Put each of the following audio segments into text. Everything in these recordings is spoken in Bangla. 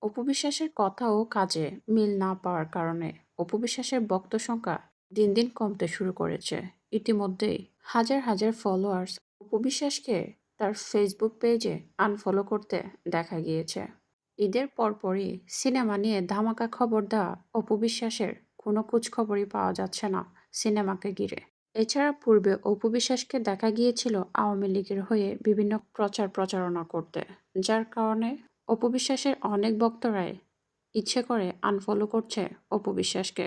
অপু বিশ্বাসের কথা ও কাজে মিল না পাওয়ার কারণে অপু বিশ্বাসের ভক্ত সংখ্যা দিন দিন কমতে শুরু করেছে। ইতিমধ্যেই হাজার হাজার ফলোয়ার্স অপু বিশ্বাসকে তার ফেসবুক পেজে আনফলো করতে দেখা গিয়েছে। ঈদের পরপরই সিনেমা নিয়ে ধামাকা খবর দেওয়া অপু বিশ্বাসের কোনো খোঁজখবরই পাওয়া যাচ্ছে না সিনেমাকে ঘিরে। এছাড়া পূর্বে অপু বিশ্বাসকে দেখা গিয়েছিল আওয়ামী লীগের হয়ে বিভিন্ন প্রচারণা করতে, যার কারণে অপু বিশ্বাসের অনেক ভক্তরাই ইচ্ছে করে আনফলো করছে অপু বিশ্বাসকে।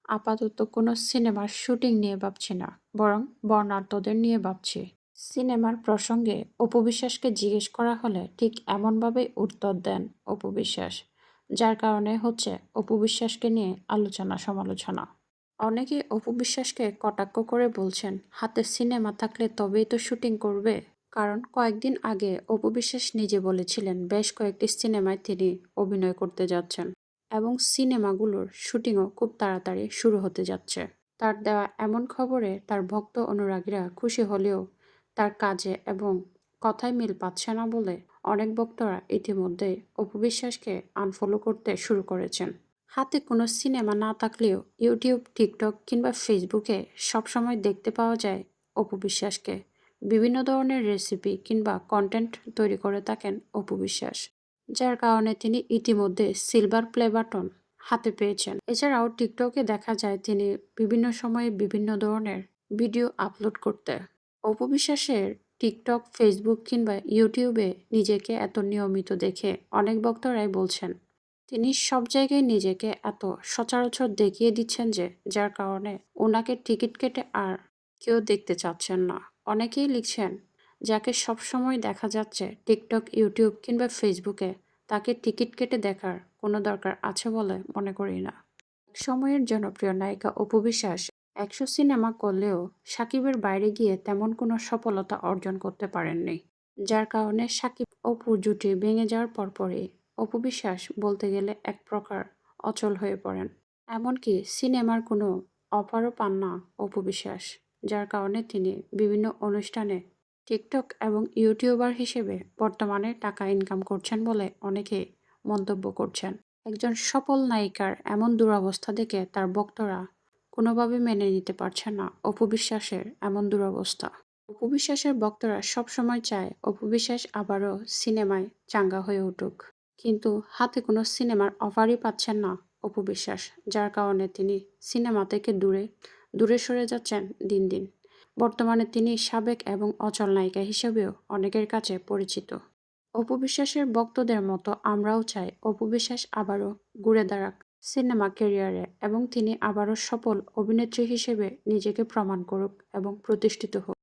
আপাতত কোনো সিনেমার শুটিং নিয়ে ভাবছি না, বরং বর্ণাঢ্যদের নিয়ে ভাবছি। সিনেমার প্রসঙ্গে অপু বিশ্বাসকে জিজ্ঞেস করা হলে ঠিক এমনভাবেই উত্তর দেন অপু বিশ্বাস, যার কারণে হচ্ছে অপু বিশ্বাসকে নিয়ে আলোচনা সমালোচনা। অনেকে অপু বিশ্বাসকে কটাক্ষ করে বলছেন, হাতে সিনেমা থাকলে তবেই তো শুটিং করবে। কারণ কয়েকদিন আগে অপু বিশ্বাস নিজে বলেছিলেন বেশ কয়েকটি সিনেমায় তিনি অভিনয় করতে যাচ্ছেন এবং সিনেমাগুলোর শুটিংও খুব তাড়াতাড়ি শুরু হতে যাচ্ছে। তার দেওয়া এমন খবরে তার ভক্ত অনুরাগীরা খুশি হলেও তার কাজে এবং কথায় মিল পাচ্ছে না বলে অনেক ভক্তরা ইতিমধ্যেই অপু বিশ্বাসকে আনফলো করতে শুরু করেছেন। হাতে কোনো সিনেমা না থাকলেও ইউটিউব, টিকটক কিংবা ফেসবুকে সবসময় দেখতে পাওয়া যায় অপু বিশ্বাসকে। বিভিন্ন ধরনের রেসিপি কিংবা কন্টেন্ট তৈরি করে থাকেন অপু বিশ্বাস, যার কারণে তিনি ইতিমধ্যে সিলভার প্লে বাটন হাতে পেয়েছেন। এছাড়াও টিকটকে দেখা যায় তিনি বিভিন্ন সময়ে বিভিন্ন ধরনের ভিডিও আপলোড করতে। অপু বিশ্বাসের টিকটক, ফেসবুক কিংবা ইউটিউবে নিজেকে এত নিয়মিত দেখে অনেক ভক্তরাই বলছেন তিনি সব জায়গায় নিজেকে এত সচরাচর দেখিয়ে দিচ্ছেন যে, যার কারণে ওনাকে টিকিট কেটে আর কেউ দেখতে চাচ্ছেন না। অনেকেই লিখছেন, যাকে সবসময় দেখা যাচ্ছে টিকটক, ইউটিউব কিংবা ফেসবুকে, তাকে টিকিট কেটে দেখার কোনো দরকার আছে বলে মনে করি না। সময়ের জনপ্রিয় নায়িকা অপু বিশ্বাস ১০০ সিনেমা করলেও সাকিবের বাইরে গিয়ে তেমন কোনো সফলতা অর্জন করতে পারেননি। যার কারণে সাকিব-অপু জুটি ভেঙে যাওয়ার পরপরই অপু বিশ্বাস বলতে গেলে এক প্রকার অচল হয়ে পড়েন। এমনকি সিনেমার কোনো অফারও পান না অপু বিশ্বাস। যার কারণে তিনি বিভিন্ন অনুষ্ঠানে টিকটক এবং ইউটিউবার হিসেবে বর্তমানে টাকা ইনকাম করছেন বলে অনেকে মন্তব্য করছেন। একজন সফল নায়িকার এমন দুরবস্থা দেখে তার ভক্তরা কোনোভাবে মেনে নিতে পারছে না অপু বিশ্বাসের এমন দুরবস্থা। অপু বিশ্বাসের ভক্তরা সবসময় চায় অপু বিশ্বাস আবারও সিনেমায় চাঙ্গা হয়ে উঠুক। কিন্তু হাতে কোনো সিনেমার অফারই পাচ্ছেন না অপু বিশ্বাস, যার কারণে তিনি সিনেমা থেকে দূরে দূরে সরে যাচ্ছেন দিন দিন। বর্তমানে তিনি সাবেক এবং অচল নায়িকা হিসেবেও অনেকের কাছে পরিচিত। অপু বিশ্বাসের ভক্তদের মতো আমরাও চাই অপু বিশ্বাস আবারও ঘুরে দাঁড়াক সিনেমা ক্যারিয়ারে এবং তিনি আবারও সফল অভিনেত্রী হিসেবে নিজেকে প্রমাণ করুক এবং প্রতিষ্ঠিত হোক।